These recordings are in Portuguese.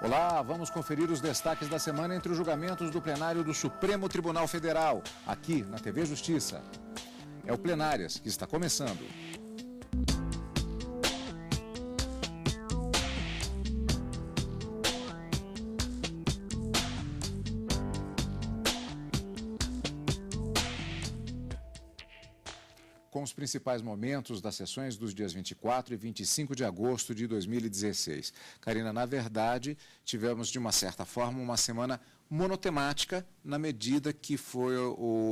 Olá, vamos conferir os destaques da semana entre os julgamentos do plenário do Supremo Tribunal Federal, aqui na TV Justiça. É o Plenárias que está começando. Com os principais momentos das sessões dos dias 24 e 25 de agosto de 2016. Karina, na verdade, tivemos, de uma certa forma, uma semana monotemática na medida que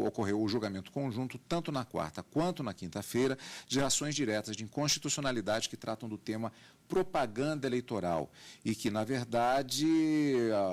ocorreu o julgamento conjunto, tanto na quarta quanto na quinta-feira, de ações diretas de inconstitucionalidade que tratam do tema propaganda eleitoral e que, na verdade,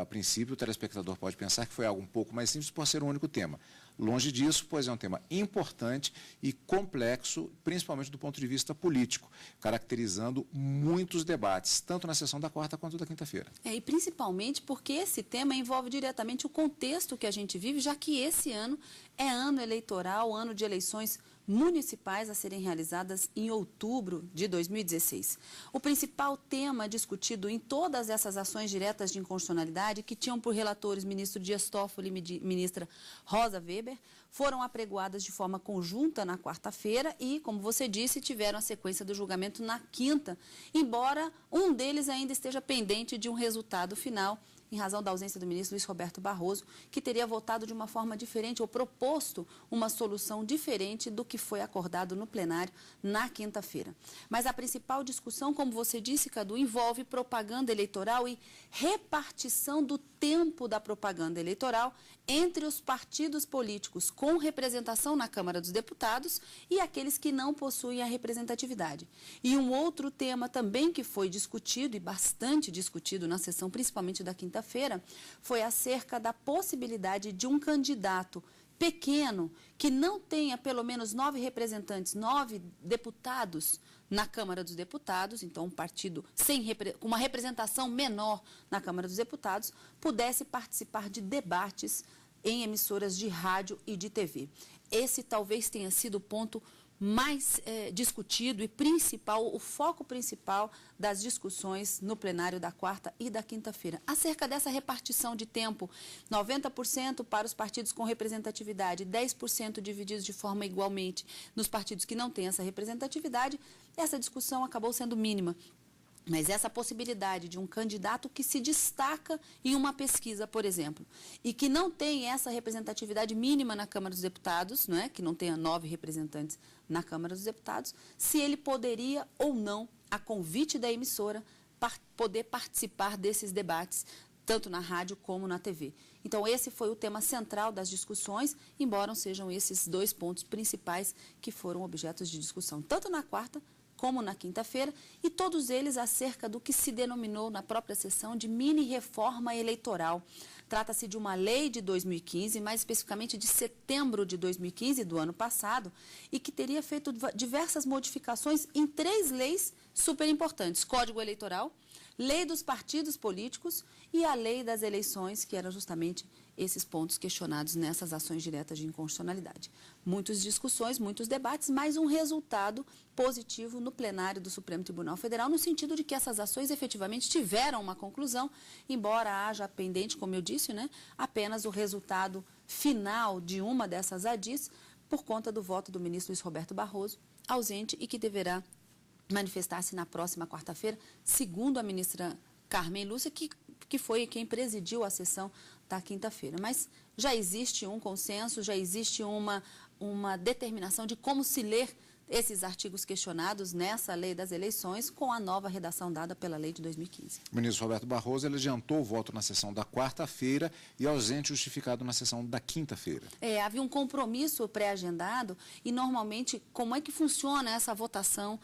a princípio, o telespectador pode pensar que foi algo um pouco mais simples por ser um único tema. Longe disso, pois é um tema importante e complexo, principalmente do ponto de vista político, caracterizando muitos debates, tanto na sessão da quarta quanto da quinta-feira. E principalmente porque esse tema envolve diretamente o contexto que a gente vive, já que esse ano é ano eleitoral, ano de eleições municipais a serem realizadas em outubro de 2016. O principal tema discutido em todas essas ações diretas de inconstitucionalidade, que tinham por relatores ministro Dias Toffoli e ministra Rosa Weber, foram apregoadas de forma conjunta na quarta-feira e, como você disse, tiveram a sequência do julgamento na quinta, embora um deles ainda esteja pendente de um resultado final, em razão da ausência do ministro Luiz Roberto Barroso, que teria votado de uma forma diferente ou proposto uma solução diferente do que foi acordado no plenário na quinta-feira. Mas a principal discussão, como você disse, Cadu, envolve propaganda eleitoral e repartição do tempo da propaganda eleitoral entre os partidos políticos com representação na Câmara dos Deputados e aqueles que não possuem a representatividade. E um outro tema também que foi discutido e bastante discutido na sessão, principalmente da quinta-feira, foi acerca da possibilidade de um candidato pequeno que não tenha pelo menos 9 representantes, 9 deputados na Câmara dos Deputados, então um partido com uma representação menor na Câmara dos Deputados, pudesse participar de debates em emissoras de rádio e de TV. Esse talvez tenha sido o ponto mais discutido e principal, o foco principal das discussões no plenário da quarta e da quinta-feira. Acerca dessa repartição de tempo, 90% para os partidos com representatividade, 10% divididos de forma igualmente nos partidos que não têm essa representatividade, essa discussão acabou sendo mínima. Mas essa possibilidade de um candidato que se destaca em uma pesquisa, por exemplo, e que não tem essa representatividade mínima na Câmara dos Deputados, não é? Que não tenha 9 representantes na Câmara dos Deputados, se ele poderia ou não, a convite da emissora, poder participar desses debates, tanto na rádio como na TV. Então, esse foi o tema central das discussões, embora sejam esses 2 pontos principais que foram objetos de discussão, tanto na quarta como na quinta-feira, e todos eles acerca do que se denominou na própria sessão de mini-reforma eleitoral. Trata-se de uma lei de 2015, mais especificamente de setembro de 2015, do ano passado, e que teria feito diversas modificações em 3 leis super importantes: Código Eleitoral, Lei dos Partidos Políticos e a Lei das Eleições, que eram justamente esses pontos questionados nessas ações diretas de inconstitucionalidade. Muitas discussões, muitos debates, mas um resultado positivo no plenário do Supremo Tribunal Federal, no sentido de que essas ações efetivamente tiveram uma conclusão, embora haja pendente, como eu disse, né, apenas o resultado final de uma dessas ADIs, por conta do voto do ministro Luiz Roberto Barroso, ausente e que deverá manifestar-se na próxima quarta-feira, segundo a ministra Carmen Lúcia, que foi quem presidiu a sessão da quinta-feira. Mas já existe um consenso, já existe uma determinação de como se ler esses artigos questionados nessa lei das eleições com a nova redação dada pela lei de 2015. O ministro Roberto Barroso, ele adiantou o voto na sessão da quarta-feira e ausente justificado na sessão da quinta-feira. Havia um compromisso pré-agendado e, normalmente, como é que funciona essa votação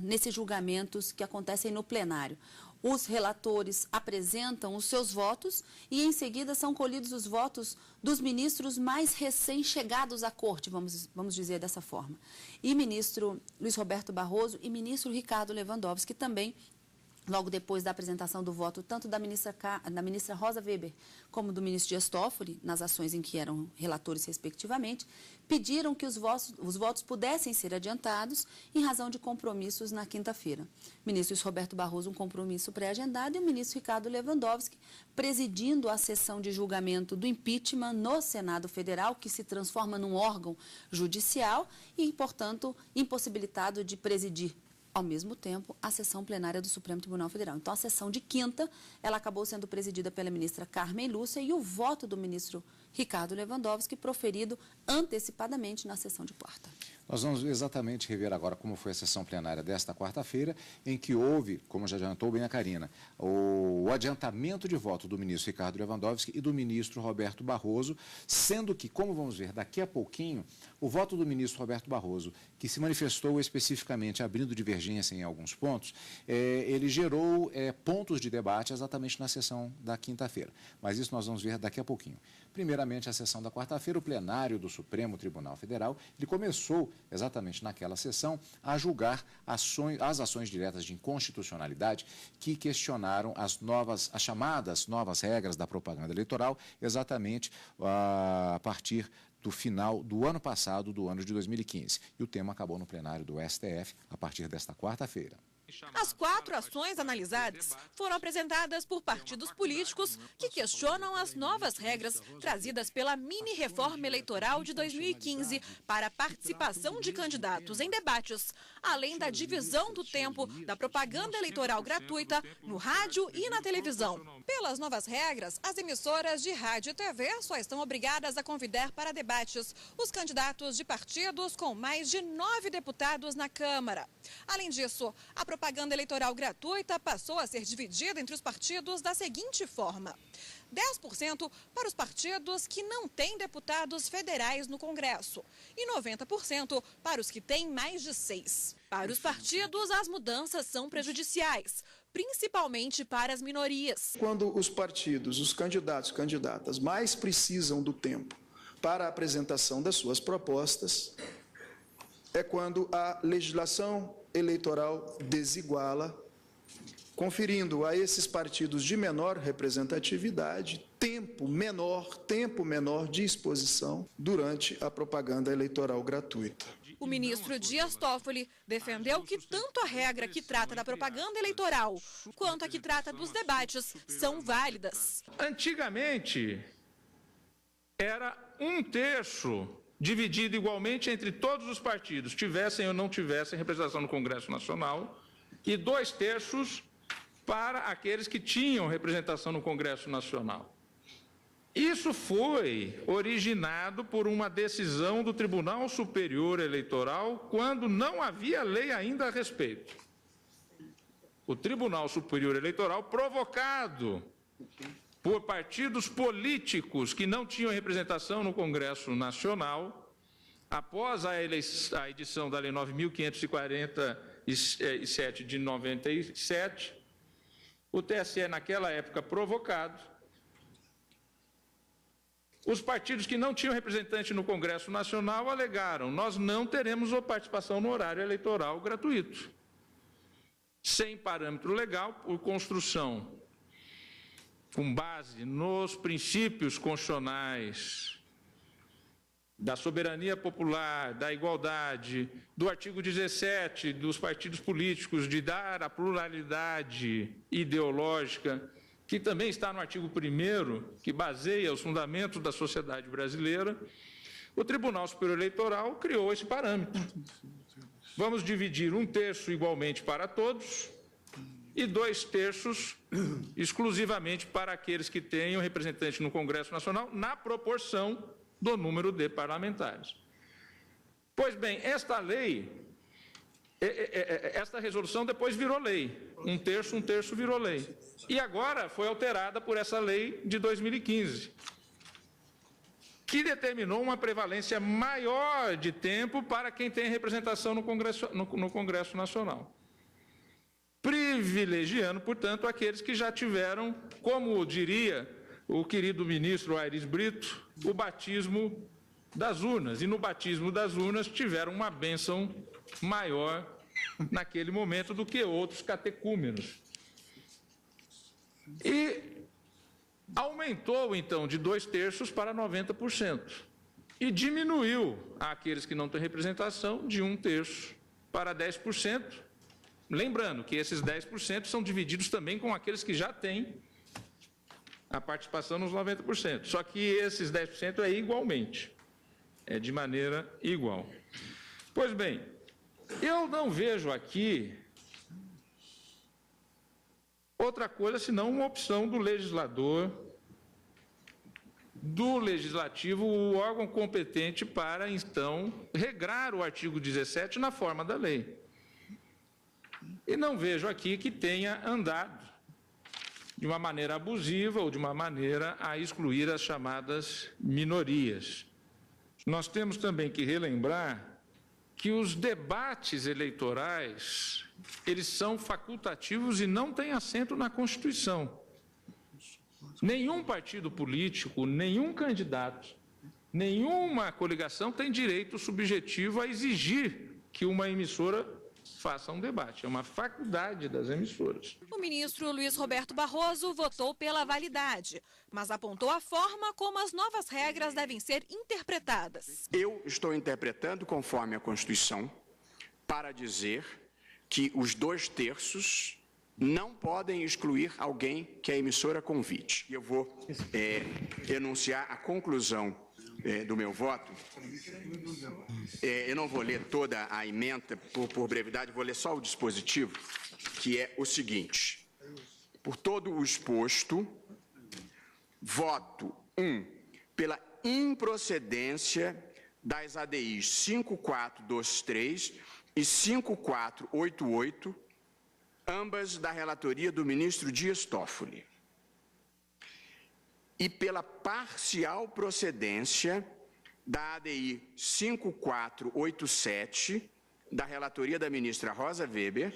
nesses julgamentos que acontecem no plenário? Os relatores apresentam os seus votos e, em seguida, são colhidos os votos dos ministros mais recém-chegados à corte, vamos dizer dessa forma. E ministro Luiz Roberto Barroso e ministro Ricardo Lewandowski também logo depois da apresentação do voto tanto da ministra Rosa Weber como do ministro Dias Toffoli, nas ações em que eram relatores respectivamente, pediram que os votos pudessem ser adiantados em razão de compromissos na quinta-feira. O ministro Luiz Roberto Barroso, um compromisso pré-agendado, e o ministro Ricardo Lewandowski presidindo a sessão de julgamento do impeachment no Senado Federal, que se transforma num órgão judicial e, portanto, impossibilitado de presidir ao mesmo tempo, a sessão plenária do Supremo Tribunal Federal. Então, a sessão de quinta, ela acabou sendo presidida pela ministra Carmen Lúcia e o voto do ministro Ricardo Lewandowski proferido antecipadamente na sessão de quarta. Nós vamos exatamente rever agora como foi a sessão plenária desta quarta-feira, em que houve, como já adiantou bem a Karina, o adiantamento de voto do ministro Ricardo Lewandowski e do ministro Roberto Barroso, sendo que, como vamos ver daqui a pouquinho, o voto do ministro Roberto Barroso, que se manifestou especificamente abrindo divergência em alguns pontos, ele gerou pontos de debate exatamente na sessão da quinta-feira. Mas isso nós vamos ver daqui a pouquinho. Primeiramente, a sessão da quarta-feira, o plenário do Supremo Tribunal Federal, ele começou exatamente naquela sessão a julgar as ações diretas de inconstitucionalidade que questionaram as chamadas novas regras da propaganda eleitoral, exatamente a partir do final do ano passado, do ano de 2015. E o tema acabou no plenário do STF a partir desta quarta-feira. As 4 ações analisadas foram apresentadas por partidos políticos que questionam as novas regras trazidas pela mini-reforma eleitoral de 2015 para a participação de candidatos em debates, além da divisão do tempo da propaganda eleitoral gratuita no rádio e na televisão. Pelas novas regras, as emissoras de rádio e TV só estão obrigadas a convidar para debates os candidatos de partidos com mais de 9 deputados na Câmara. Além disso, a propaganda eleitoral gratuita passou a ser dividida entre os partidos da seguinte forma: 10% para os partidos que não têm deputados federais no Congresso e 90% para os que têm mais de 6. Para os partidos, as mudanças são prejudiciais, principalmente para as minorias. Quando os partidos, os candidatos e candidatas mais precisam do tempo para a apresentação das suas propostas, é quando a legislação eleitoral desiguala, conferindo a esses partidos de menor representatividade tempo menor de exposição durante a propaganda eleitoral gratuita. O ministro Dias Toffoli defendeu que tanto a regra que trata da propaganda eleitoral quanto a que trata dos debates são válidas. Antigamente, era 1/3 dividido igualmente entre todos os partidos, tivessem ou não tivessem representação no Congresso Nacional, e 2/3 para aqueles que tinham representação no Congresso Nacional. Isso foi originado por uma decisão do Tribunal Superior Eleitoral, quando não havia lei ainda a respeito. O Tribunal Superior Eleitoral, provocado por partidos políticos que não tinham representação no Congresso Nacional, após a edição da Lei 9.547 de 97, o TSE, naquela época, provocado, os partidos que não tinham representante no Congresso Nacional alegaram: nós não teremos participação no horário eleitoral gratuito, sem parâmetro legal, por construção com base nos princípios constitucionais da soberania popular, da igualdade, do artigo 17 dos partidos políticos, de dar a pluralidade ideológica, que também está no artigo 1º, que baseia os fundamentos da sociedade brasileira. O Tribunal Superior Eleitoral criou esse parâmetro. Vamos dividir 1/3 igualmente para todos e 2/3 exclusivamente para aqueles que tenham representante no Congresso Nacional, na proporção do número de parlamentares. Pois bem, esta lei, esta resolução depois virou lei. 1/3 virou lei. E agora foi alterada por essa lei de 2015, que determinou uma prevalência maior de tempo para quem tem representação no Congresso Nacional, privilegiando, portanto, aqueles que já tiveram, como diria o querido ministro Aires Brito, o batismo das urnas. E no batismo das urnas tiveram uma bênção maior naquele momento do que outros catecúmenos E aumentou, então, de 2/3 para 90%. E diminuiu aqueles que não têm representação de 1/3 para 10%. Lembrando que esses 10% são divididos também com aqueles que já têm a participação nos 90%. Só que esses 10% é igualmente, é de maneira igual. Pois bem, eu não vejo aqui outra coisa senão uma opção do legislador, do legislativo, o órgão competente para, então, regrar o artigo 17 na forma da lei. E não vejo aqui que tenha andado de uma maneira abusiva ou de uma maneira a excluir as chamadas minorias. Nós temos também que relembrar que os debates eleitorais, eles são facultativos e não têm assento na Constituição. Nenhum partido político, nenhum candidato, nenhuma coligação tem direito subjetivo a exigir que uma emissora faça um debate. É uma faculdade das emissoras. O ministro Luiz Roberto Barroso votou pela validade, mas apontou a forma como as novas regras devem ser interpretadas. Eu estou interpretando conforme a Constituição para dizer que os 2/3 não podem excluir alguém que a emissora convide. Eu vou enunciar a conclusão do meu voto. Eu não vou ler toda a ementa por brevidade, vou ler só o dispositivo, que é o seguinte. Por todo o exposto, voto 1. Pela improcedência das ADIs 5423 e 5488, ambas da relatoria do ministro Dias Toffoli. E pela parcial procedência da ADI 5487, da relatoria da ministra Rosa Weber,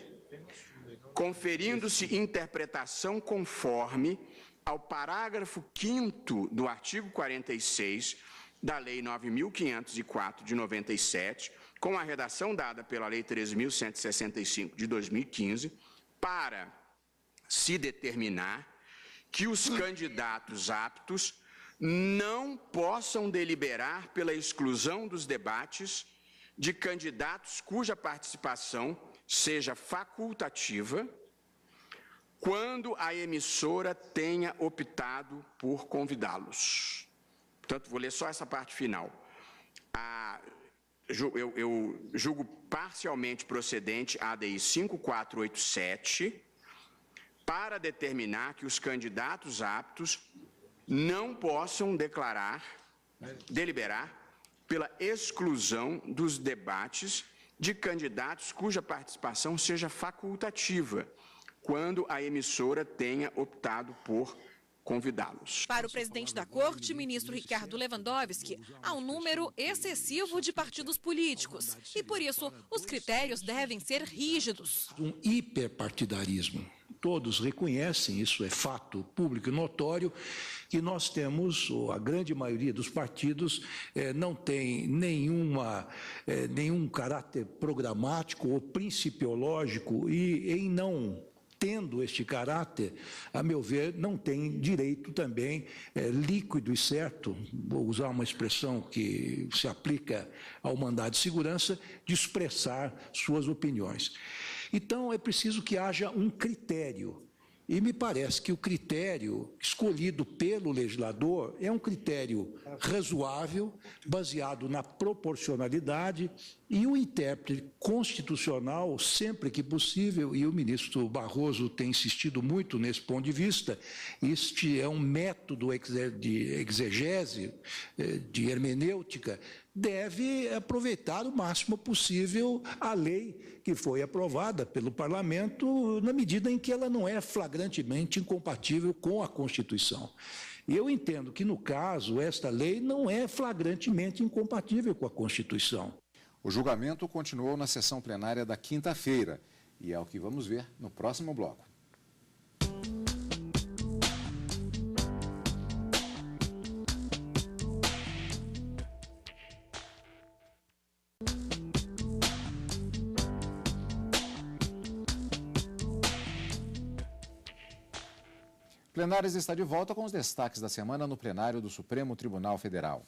conferindo-se interpretação conforme ao parágrafo 5º do artigo 46 da Lei 9.504 de 97, com a redação dada pela Lei 13.165 de 2015, para se determinar que os candidatos aptos não possam deliberar pela exclusão dos debates de candidatos cuja participação seja facultativa, quando a emissora tenha optado por convidá-los. Portanto, vou ler só essa parte final. Eu julgo parcialmente procedente a ADI 5487, para determinar que os candidatos aptos não possam deliberar pela exclusão dos debates de candidatos cuja participação seja facultativa, quando a emissora tenha optado por convidá-los. Para o presidente da Corte, ministro Ricardo Lewandowski, há um número excessivo de partidos políticos e, por isso, os critérios devem ser rígidos. Um hiperpartidarismo. Todos reconhecem, isso é fato público e notório, que nós temos, ou a grande maioria dos partidos, não tem nenhum caráter programático ou principiológico e, em não tendo este caráter, a meu ver, não tem direito também líquido e certo, vou usar uma expressão que se aplica ao mandado de segurança, de expressar suas opiniões. Então, é preciso que haja um critério. E me parece que o critério escolhido pelo legislador é um critério razoável, baseado na proporcionalidade, e o intérprete constitucional, sempre que possível, e o ministro Barroso tem insistido muito nesse ponto de vista, este é um método de exegese, de hermenêutica, deve aproveitar o máximo possível a lei que foi aprovada pelo Parlamento, na medida em que ela não é flagrantemente incompatível com a Constituição. Eu entendo que, no caso, esta lei não é flagrantemente incompatível com a Constituição. O julgamento continuou na sessão plenária da quinta-feira e é o que vamos ver no próximo bloco. Plenárias está de volta com os destaques da semana no plenário do Supremo Tribunal Federal.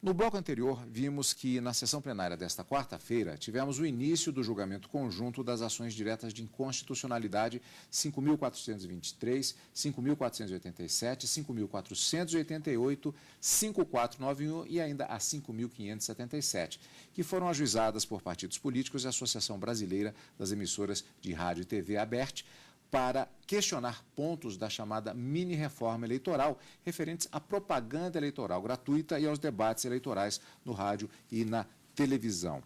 No bloco anterior, vimos que na sessão plenária desta quarta-feira, tivemos o início do julgamento conjunto das ações diretas de inconstitucionalidade 5.423, 5.487, 5.488, 5.491 e ainda a 5.577, que foram ajuizadas por partidos políticos e a Associação Brasileira das Emissoras de Rádio e TV, ABERT, para questionar pontos da chamada mini-reforma eleitoral referentes à propaganda eleitoral gratuita e aos debates eleitorais no rádio e na televisão.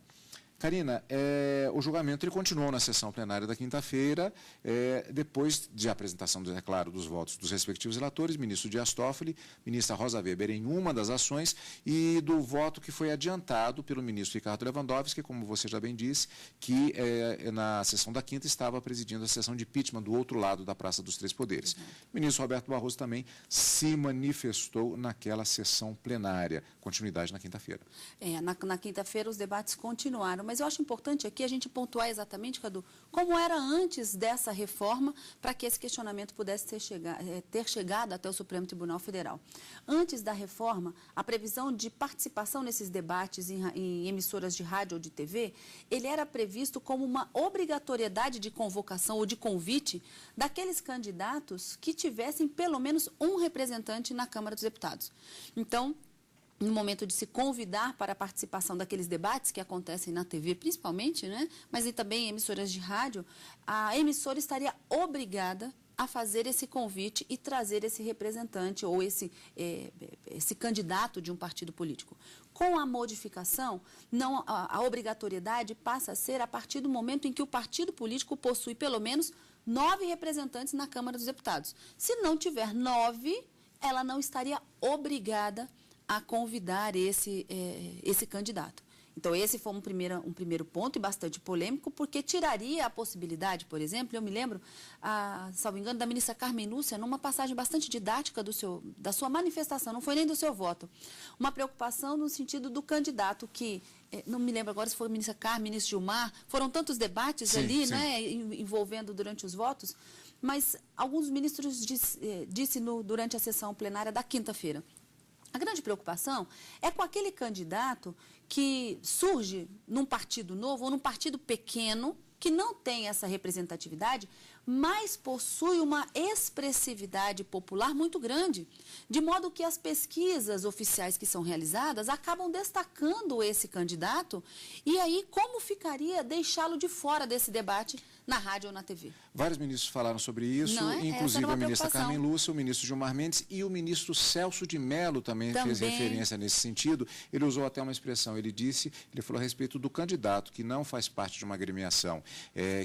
Karina, o julgamento ele continuou na sessão plenária da quinta-feira, depois de apresentação, é claro, dos votos dos respectivos relatores, ministro Dias Toffoli, ministra Rosa Weber em uma das ações, e do voto que foi adiantado pelo ministro Ricardo Lewandowski, como você já bem disse, que na sessão da quinta estava presidindo a sessão de impeachment do outro lado da Praça dos Três Poderes. O ministro Roberto Barroso também se manifestou naquela sessão plenária. Continuidade na quinta-feira. Na quinta-feira os debates continuaram. Mas eu acho importante aqui a gente pontuar exatamente, Cadu, como era antes dessa reforma para que esse questionamento pudesse ter chegado até o Supremo Tribunal Federal. Antes da reforma, a previsão de participação nesses debates em emissoras de rádio ou de TV, ele era previsto como uma obrigatoriedade de convocação ou de convite daqueles candidatos que tivessem pelo menos um representante na Câmara dos Deputados. Então, no momento de se convidar para a participação daqueles debates que acontecem na TV, principalmente, né? Mas e também em emissoras de rádio, a emissora estaria obrigada a fazer esse convite e trazer esse representante ou esse candidato de um partido político. Com a modificação, a obrigatoriedade passa a ser a partir do momento em que o partido político possui pelo menos 9 representantes na Câmara dos Deputados. Se não tiver 9, ela não estaria obrigada a convidar esse candidato. Então, esse foi um primeiro ponto e bastante polêmico, porque tiraria a possibilidade, por exemplo, eu me lembro, salvo engano, da ministra Carmen Lúcia, numa passagem bastante didática da sua manifestação, não foi nem do seu voto, uma preocupação no sentido do candidato que, não me lembro agora se foi a ministra Carmen, ministro Gilmar, foram tantos debates ali, sim. Né, envolvendo durante os votos, mas alguns ministros disse durante a sessão plenária da quinta-feira. A grande preocupação é com aquele candidato que surge num partido novo ou num partido pequeno, que não tem essa representatividade, mas possui uma expressividade popular muito grande, de modo que as pesquisas oficiais que são realizadas acabam destacando esse candidato, e aí como ficaria deixá-lo de fora desse debate na rádio ou na TV? Vários ministros falaram sobre isso, inclusive a ministra Carmen Lúcia, o ministro Gilmar Mendes e o ministro Celso de Mello também fez referência nesse sentido. Ele usou até uma expressão, ele falou a respeito do candidato que não faz parte de uma agremiação,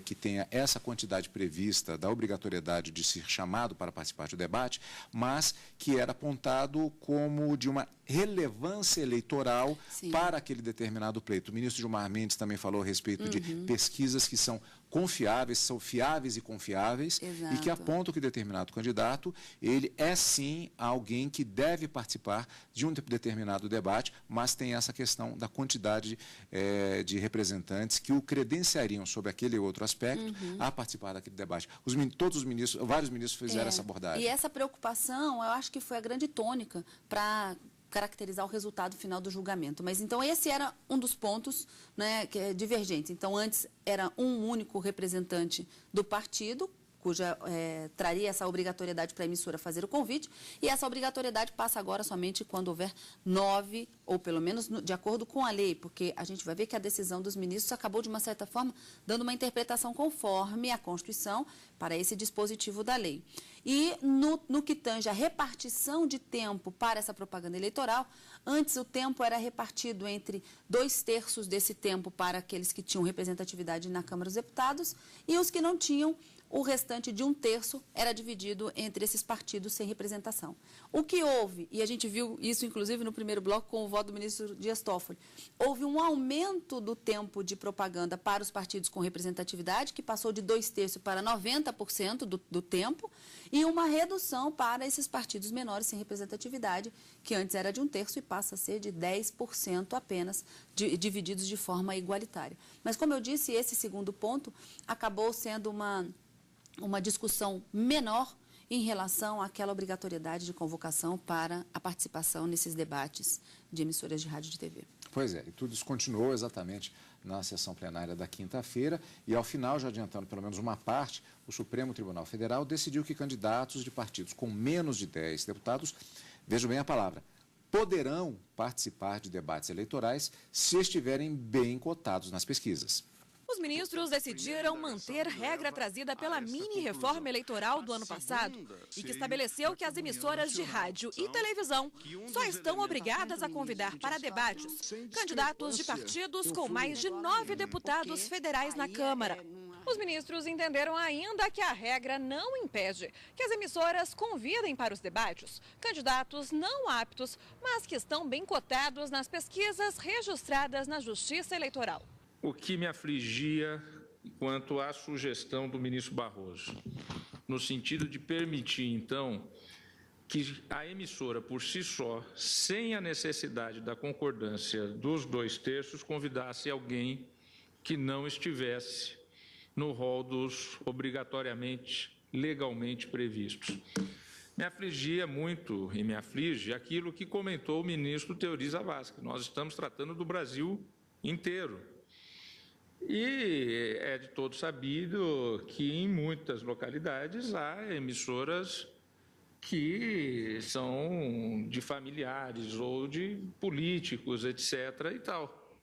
que tenha essa quantidade prevista da obrigatoriedade de ser chamado para participar do debate, mas que era apontado como de uma relevância eleitoral para aquele determinado pleito. O ministro Gilmar Mendes também falou a respeito de pesquisas que são confiáveis, são fiáveis e confiáveis, e que apontam que determinado candidato, ele é sim alguém que deve participar de um determinado debate, mas tem essa questão da quantidade de representantes que o credenciariam sobre aquele outro aspecto a participar daquele debate. Vários ministros fizeram essa abordagem. E essa preocupação, eu acho que foi a grande tônica para caracterizar o resultado final do julgamento. Mas, então, esse era um dos pontos, né, divergentes. Então, antes era um único representante do partido, cuja traria essa obrigatoriedade para a emissora fazer o convite, e essa obrigatoriedade passa agora somente quando houver 9, ou pelo menos de acordo com a lei, porque a gente vai ver que a decisão dos ministros acabou, de uma certa forma, dando uma interpretação conforme a Constituição para esse dispositivo da lei. E no que tange a repartição de tempo para essa propaganda eleitoral, antes o tempo era repartido entre 2/3 desse tempo para aqueles que tinham representatividade na Câmara dos Deputados e os que não tinham. O restante de 1/3 era dividido entre esses partidos sem representação. O que houve, e a gente viu isso inclusive no primeiro bloco com o voto do ministro Dias Toffoli, houve um aumento do tempo de propaganda para os partidos com representatividade, que passou de 2/3 para 90% do tempo, e uma redução para esses partidos menores sem representatividade, que antes era de 1/3 e passa a ser de 10% apenas, divididos de forma igualitária. Mas, como eu disse, esse segundo ponto acabou sendo uma discussão menor em relação àquela obrigatoriedade de convocação para a participação nesses debates de emissoras de rádio e de TV. Pois é, e tudo isso continuou exatamente na sessão plenária da quinta-feira e, ao final, já adiantando pelo menos uma parte, o Supremo Tribunal Federal decidiu que candidatos de partidos com menos de 10 deputados, vejam bem a palavra, poderão participar de debates eleitorais se estiverem bem cotados nas pesquisas. Os ministros decidiram manter regra trazida pela mini-reforma eleitoral do ano passado e que estabeleceu que as emissoras de rádio e televisão só estão obrigadas a convidar para debates candidatos de partidos com mais de 9 deputados federais na Câmara. Os ministros entenderam ainda que a regra não impede que as emissoras convidem para os debates candidatos não aptos, mas que estão bem cotados nas pesquisas registradas na Justiça Eleitoral. O que me afligia quanto à sugestão do ministro Barroso, no sentido de permitir, então, que a emissora, por si só, sem a necessidade da concordância dos 2/3, convidasse alguém que não estivesse no rol dos obrigatoriamente, legalmente previstos. Me afligia muito, e me aflige, aquilo que comentou o ministro Teori Zavascki. Nós estamos tratando do Brasil inteiro. E é de todo sabido que em muitas localidades há emissoras que são de familiares ou de políticos, etc. e tal.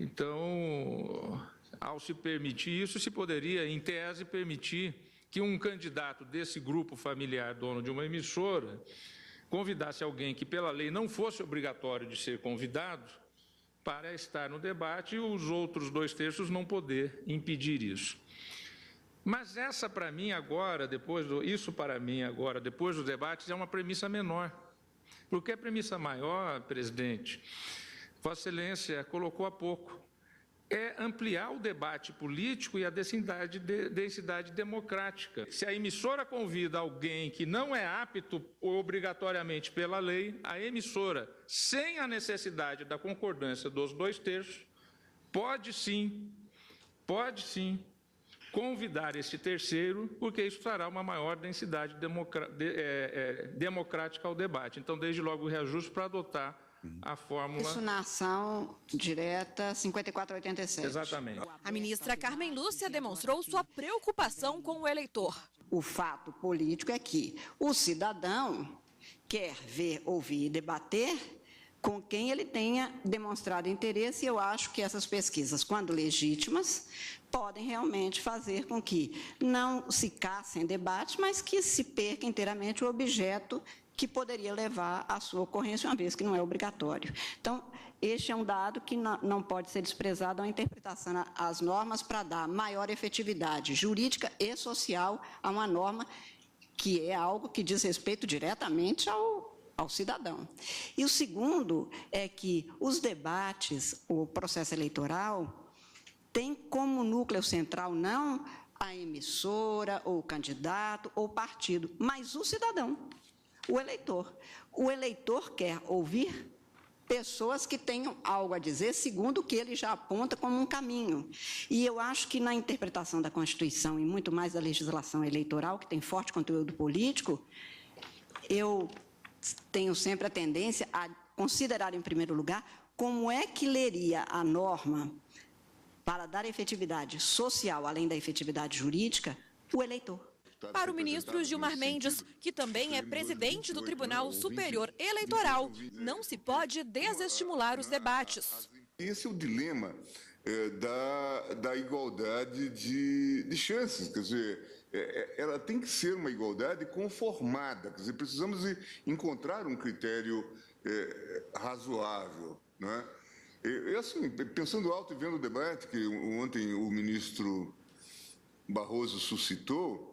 Então, ao se permitir isso, se poderia, em tese, permitir que um candidato desse grupo familiar, dono de uma emissora, convidasse alguém que, pela lei, não fosse obrigatório de ser convidado, para estar no debate e os outros 2/3 não poder impedir isso. Mas essa, para mim, agora, depois dos debates, é uma premissa menor. Porque a premissa maior, presidente, Vossa Excelência colocou há pouco, é ampliar o debate político e a densidade democrática. Se a emissora convida alguém que não é apto obrigatoriamente pela lei, a emissora, sem a necessidade da concordância dos 2/3, pode sim convidar esse terceiro, porque isso trará uma maior densidade democrática ao debate. Então, desde logo o reajuste para adotar a fórmula... Isso na ação direta 5487. Exatamente. A ministra Carmen Lúcia demonstrou sua preocupação com o eleitor. O fato político é que o cidadão quer ver, ouvir e debater com quem ele tenha demonstrado interesse, e eu acho que essas pesquisas, quando legítimas, podem realmente fazer com que não se caçem debates, mas que se perca inteiramente o objeto que poderia levar à sua ocorrência, uma vez que não é obrigatório. Então, este é um dado que não pode ser desprezado ao interpretação às normas para dar maior efetividade jurídica e social a uma norma que é algo que diz respeito diretamente ao cidadão. E o segundo é que os debates, o processo eleitoral, tem como núcleo central não a emissora, ou o candidato, ou o partido, mas o cidadão. O eleitor. O eleitor quer ouvir pessoas que tenham algo a dizer, segundo o que ele já aponta como um caminho. E eu acho que na interpretação da Constituição, e muito mais da legislação eleitoral, que tem forte conteúdo político, eu tenho sempre a tendência a considerar, em primeiro lugar, como é que leria a norma para dar efetividade social, além da efetividade jurídica, o eleitor. Para o ministro Gilmar Mendes, que também é presidente do Tribunal Superior Eleitoral, não se pode desestimular os debates. Esse é o dilema da igualdade de chances, quer dizer, ela tem que ser uma igualdade conformada, quer dizer, precisamos encontrar um critério razoável, não é? Assim, pensando alto e vendo o debate que ontem o ministro Barroso suscitou,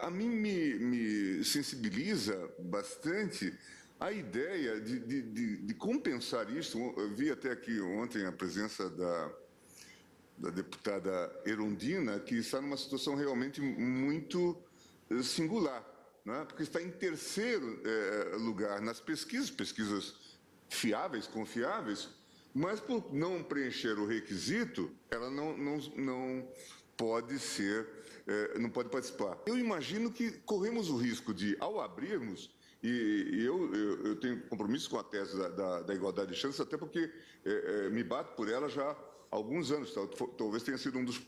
a mim me sensibiliza bastante a ideia de compensar isso. Eu vi até aqui ontem a presença da deputada Erundina, que está numa situação realmente muito singular, né? Porque está em terceiro lugar nas pesquisas fiáveis, confiáveis, mas por não preencher o requisito, ela não pode participar. Eu imagino que corremos o risco de, ao abrirmos, e eu tenho compromisso com a tese da igualdade de chances, até porque me bato por ela já há alguns anos. Talvez tenha sido um dos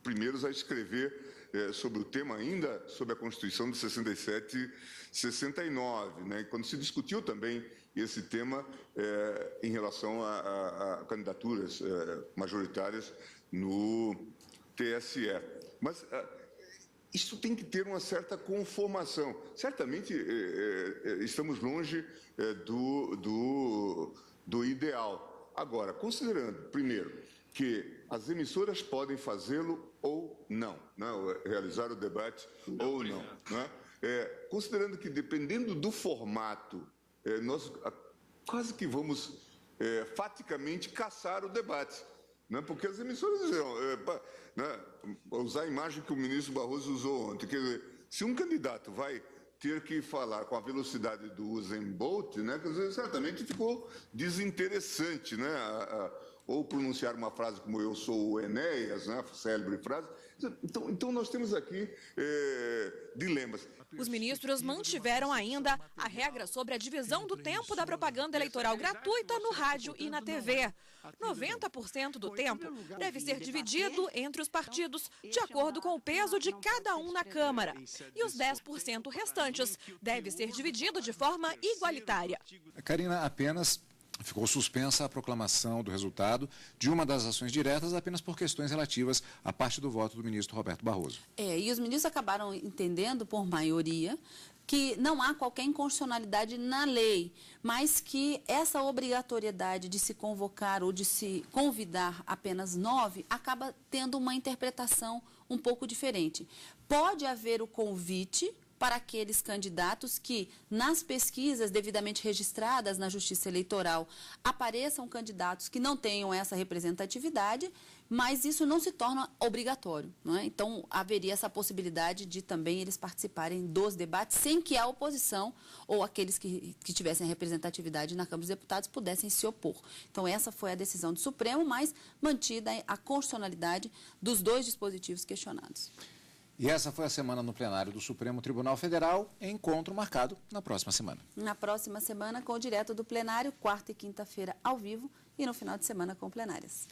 primeiros a escrever sobre o tema, ainda sobre a Constituição de 67 e 69, né? Quando se discutiu também esse tema em relação a candidaturas majoritárias no TSE. Mas isso tem que ter uma certa conformação. Certamente estamos longe do ideal. Agora, considerando, primeiro, que as emissoras podem fazê-lo ou não, né? Realizar o debate ou não. Né? Considerando que, dependendo do formato, nós quase que vamos faticamente caçar o debate. Né? Porque as emissoras dizem, usar a imagem que o ministro Barroso usou ontem, quer dizer, se um candidato vai ter que falar com a velocidade do Usain Bolt, né, quer dizer, certamente ficou desinteressante, né, ou pronunciar uma frase como eu sou o Enéas, né, célebre frase. Então nós temos aqui dilemas. Os ministros mantiveram ainda a regra sobre a divisão do tempo da propaganda eleitoral gratuita no rádio e na TV. 90% do tempo deve ser dividido entre os partidos, de acordo com o peso de cada um na Câmara. E os 10% restantes deve ser dividido de forma igualitária. Karina, apenas ficou suspensa a proclamação do resultado de uma das ações diretas apenas por questões relativas à parte do voto do ministro Roberto Barroso. E os ministros acabaram entendendo, por maioria, que não há qualquer inconstitucionalidade na lei, mas que essa obrigatoriedade de se convocar ou de se convidar apenas 9 acaba tendo uma interpretação um pouco diferente. Pode haver o convite para aqueles candidatos que, nas pesquisas devidamente registradas na Justiça Eleitoral, apareçam candidatos que não tenham essa representatividade, mas isso não se torna obrigatório. Não é? Então, haveria essa possibilidade de também eles participarem dos debates, sem que a oposição ou aqueles que tivessem representatividade na Câmara dos Deputados pudessem se opor. Então, essa foi a decisão do Supremo, mas mantida a constitucionalidade dos dois dispositivos questionados. E essa foi a semana no plenário do Supremo Tribunal Federal, encontro marcado na próxima semana. Na próxima semana, com o direto do plenário, quarta e quinta-feira ao vivo e no final de semana com plenárias.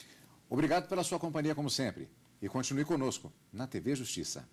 Obrigado pela sua companhia, como sempre. E continue conosco na TV Justiça.